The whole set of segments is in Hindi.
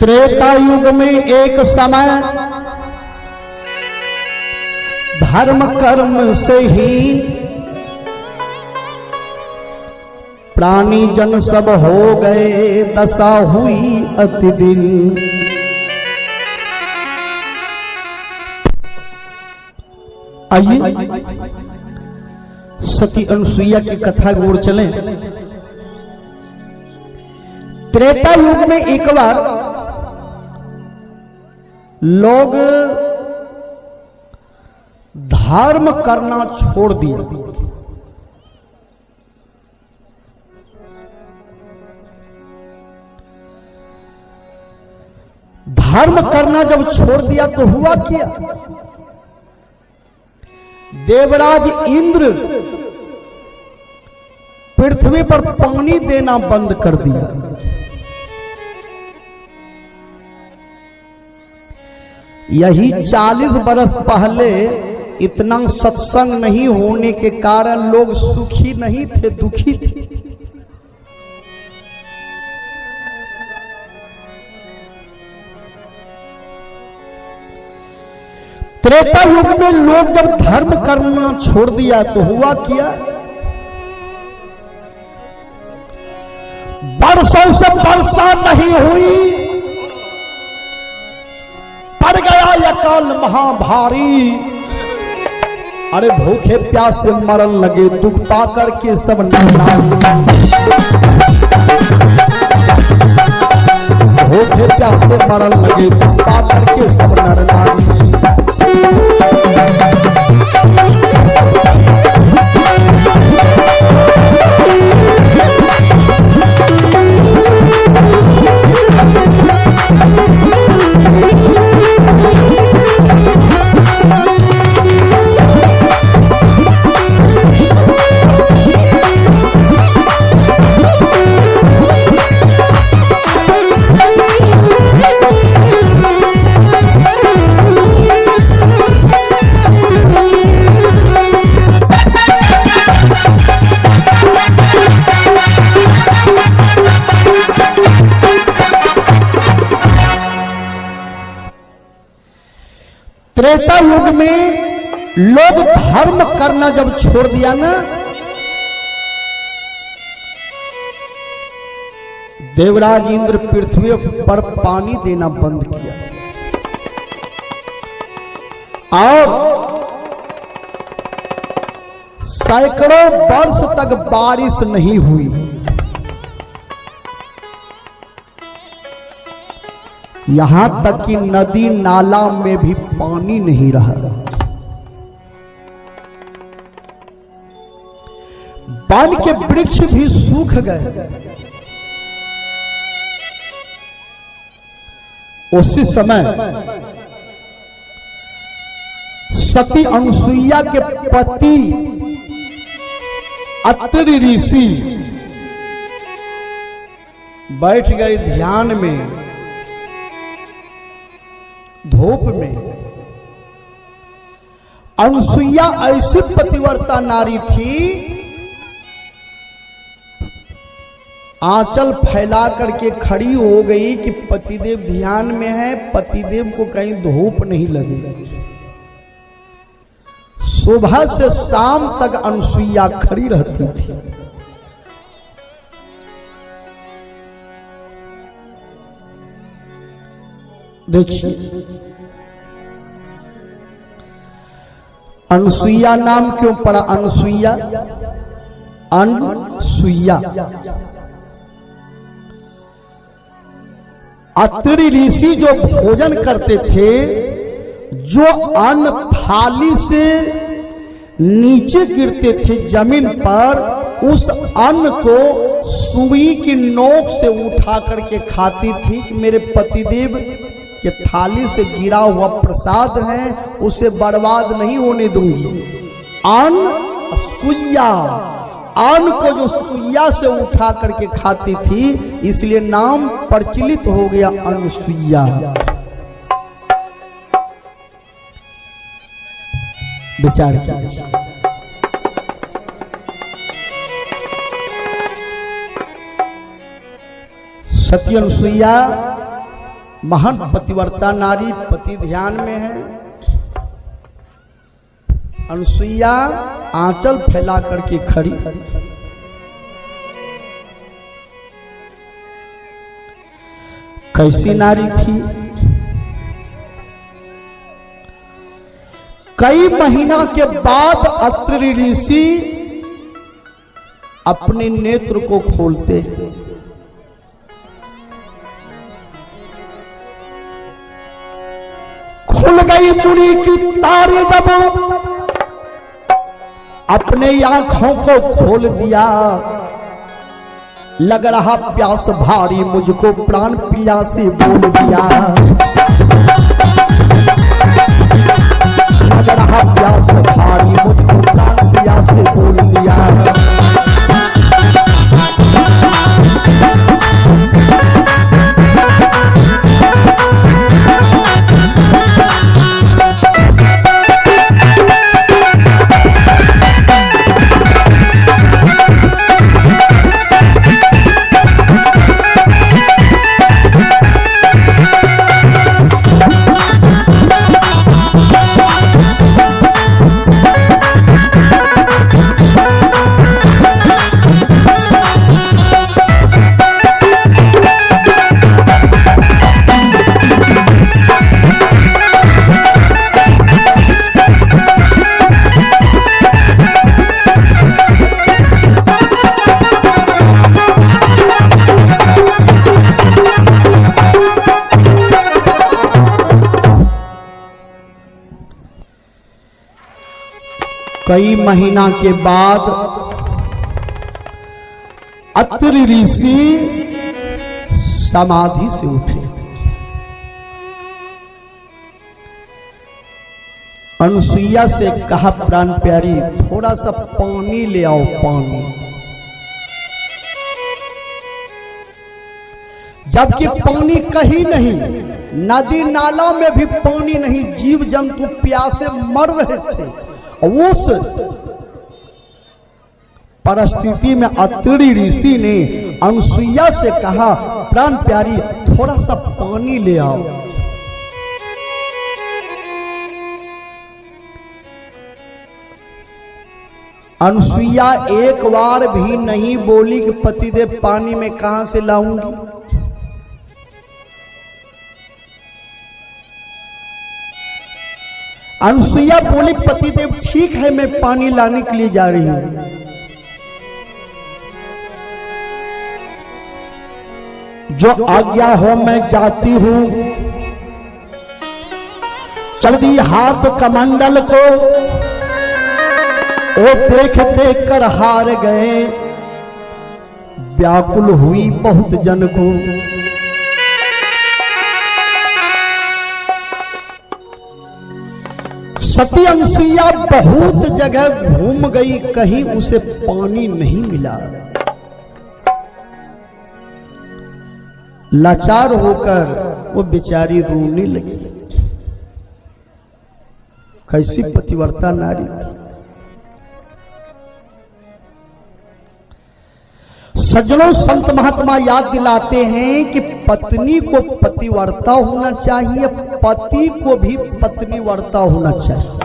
त्रेता युग में एक समय धर्म कर्म से ही प्राणी जन सब हो गए, दशा हुई अति दिन। आइए सती अनुसुईया की कथा की ओर चलें। त्रेता युग में एक बार लोग धर्म करना छोड़ दिया। धर्म करना जब छोड़ दिया तो हुआ क्या? देवराज इंद्र पृथ्वी पर पानी देना बंद कर दिया। यही 40 बरस पहले इतना सत्संग नहीं होने के कारण लोग सुखी नहीं थे, दुखी थे। त्रेता युग में लोग जब धर्म करना छोड़ दिया तो हुआ क्या? बरसों से वर्षा नहीं हुई, पड़ गया अकाल महाभारी। अरे भूखे प्यासे मरन लगे, दुख पाकर के सब नर भूखे प्यासे मरन लगे, दुख पाकर के सब नर नारी। त्रेता युग में लोग धर्म करना जब छोड़ दिया ना, देवराज इंद्र पृथ्वी पर पानी देना बंद किया और सैकड़ों वर्ष तक बारिश नहीं हुई। यहां तक कि नदी नाला में भी पानी नहीं रहा। वन के वृक्ष भी सूख गए। उसी समय सती अनुसुईया के पति अत्रि ऋषि बैठ गए ध्यान में, धूप में। अनुसुईया ऐसी पतिव्रता नारी थी, आंचल फैला करके खड़ी हो गई कि पतिदेव ध्यान में है, पतिदेव को कहीं धूप नहीं लगे। सुबह से शाम तक अनुसुईया खड़ी रहती थी। देखिए अनुसुईया नाम क्यों पड़ा? अनुसुईया, अनसुईया। अत्रि ऋषि जो भोजन करते थे, जो अन्न थाली से नीचे गिरते थे जमीन पर, उस अन्न को सुई की नोक से उठा करके खाती थी कि मेरे पतिदेव के थाली से गिरा हुआ प्रसाद है, उसे बर्बाद नहीं होने दूंगी। अन्न सुइया, अन्न को जो सुइया से उठा करके खाती थी, इसलिए नाम प्रचलित हो गया अनुसुईया। विचार कीजिए। सती अनुसुईया महान पतिव्रता नारी, पति ध्यान में है। अनुसुईया आंचल फैला करके खड़ी। कैसी नारी थी? कई महीना के बाद अत्रि ऋषि अपने नेत्र को खोलते हैं। खुल गई मुनि की तारे, जब अपने आंखों को खोल दिया। लग रहा प्यास भारी, मुझको प्राण पिया से बोल दिया। लग रहा प्यास भारी, मुझको प्राण पिया से बोल दिया। कई महीना के बाद अत्रि ऋषि समाधि से उठे। अनुसुईया से कहा, प्राण प्यारी थोड़ा सा पानी ले आओ, पानी। जबकि पानी कहीं नहीं, नदी नाला में भी पानी नहीं, जीव जंतु प्यासे मर रहे थे। उस परिस्थिति में अत्रि ऋषि ने अनुसुईया से कहा, प्राण प्यारी थोड़ा सा पानी ले आओ। अनुसुईया एक बार भी नहीं बोली कि पतिदेव पानी में कहां से लाऊंगी। अनुसुईया बोली, पतिदेव ठीक है, मैं पानी लाने के लिए जा रही हूं। जो आज्ञा हो मैं जाती हूं। चल दी हाथ कमंडल को, ओ देख देख कर हार गए। व्याकुल हुई बहुत जन को। सती अनुसुईया बहुत जगह घूम गई, कहीं उसे पानी नहीं मिला। लाचार होकर वो बेचारी रोने लगी। कैसी पतिव्रता नारी थी। सज्जनों, संत महात्मा याद दिलाते हैं कि पत्नी को पतिव्रता होना चाहिए, पति को भी पत्नीव्रता होना चाहिए।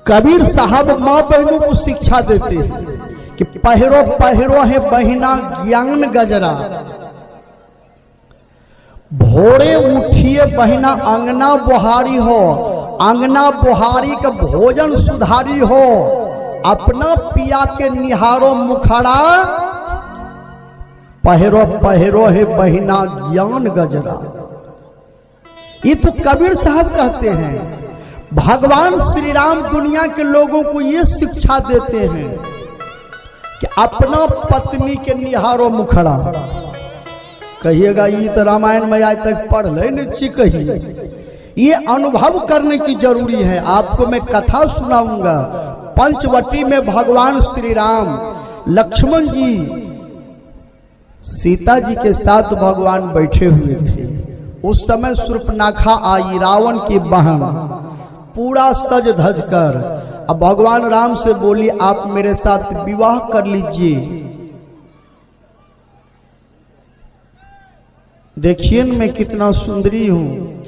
कबीर साहब मां बहनों को शिक्षा देते हैं कि पहरो पहरो है बहिना ज्ञान गजरा, भोरे उठिए बहिना अंगना बुहारी हो, अंगना बुहारी का भोजन सुधारी हो, अपना पिया के निहारो मुखड़ा, पहरो पहरो है बहिना ज्ञान गजरा। ये तो कबीर साहब कहते हैं। भगवान श्री राम दुनिया के लोगों को ये शिक्षा देते हैं कि अपना पत्नी के निहारो मुखड़ा। कहिएगा ये तो रामायण में आज तक पढ़ ले नहीं कहिए, ये अनुभव करने की जरूरी है। आपको मैं कथा सुनाऊंगा। पंचवटी में भगवान श्री राम लक्ष्मण जी सीता जी के साथ भगवान बैठे हुए थे। उस समय शूर्पणखा आई, रावण की बहन, पूरा सज धज कर। अब भगवान राम से बोली, आप मेरे साथ विवाह कर लीजिए। देखिए न मैं कितना सुंदरी हूँ,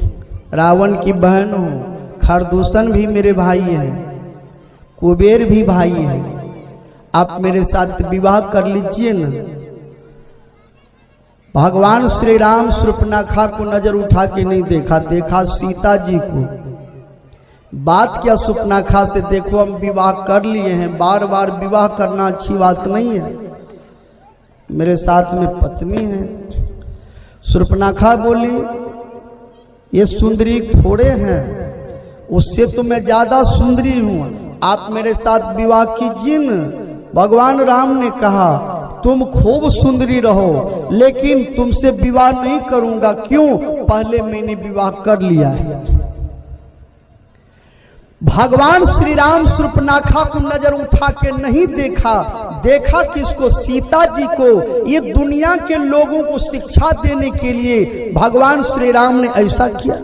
रावण की बहन हूँ, खरदूषण भी मेरे भाई हैं, कुबेर भी भाई है, आप मेरे साथ विवाह कर लीजिए न। भगवान श्री राम शूर्पणखा को नजर उठा के नहीं देखा, देखा सीता जी को। बात क्या शूर्पणखा से, देखो हम विवाह कर लिए हैं, बार बार विवाह करना अच्छी बात नहीं है, मेरे साथ में पत्नी है। शूर्पणखा बोली ये सुंदरी थोड़े हैं, उससे तो मैं ज्यादा सुंदरी हूं, आप मेरे साथ विवाह कीजिए न। भगवान राम ने कहा तुम खूब सुंदरी रहो, लेकिन तुमसे विवाह नहीं करूंगा। क्यों? पहले मैंने विवाह कर लिया है। भगवान श्री राम शूर्पणखा को नजर उठा के नहीं देखा, देखा किसको? सीता जी को। ये दुनिया के लोगों को शिक्षा देने के लिए भगवान श्री राम ने ऐसा किया।